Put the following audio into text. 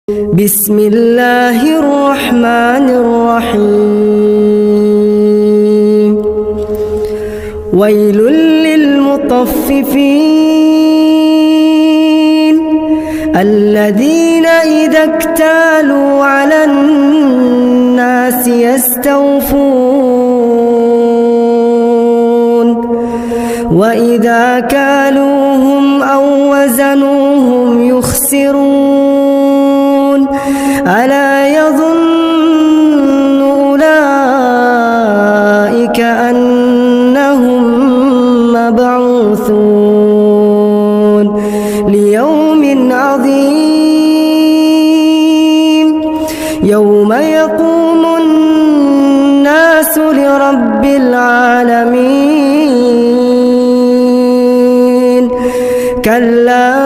بسم الله الرحمن الرحيم ويل للمطففين الذين إذا اكتالوا على الناس يستوفون وإذا كالوهم أو وزنوهم يخسرون ألا يظن أولئك أنهم مبعوثون ليوم عظيم يوم يقوم الناس لرب العالمين كلا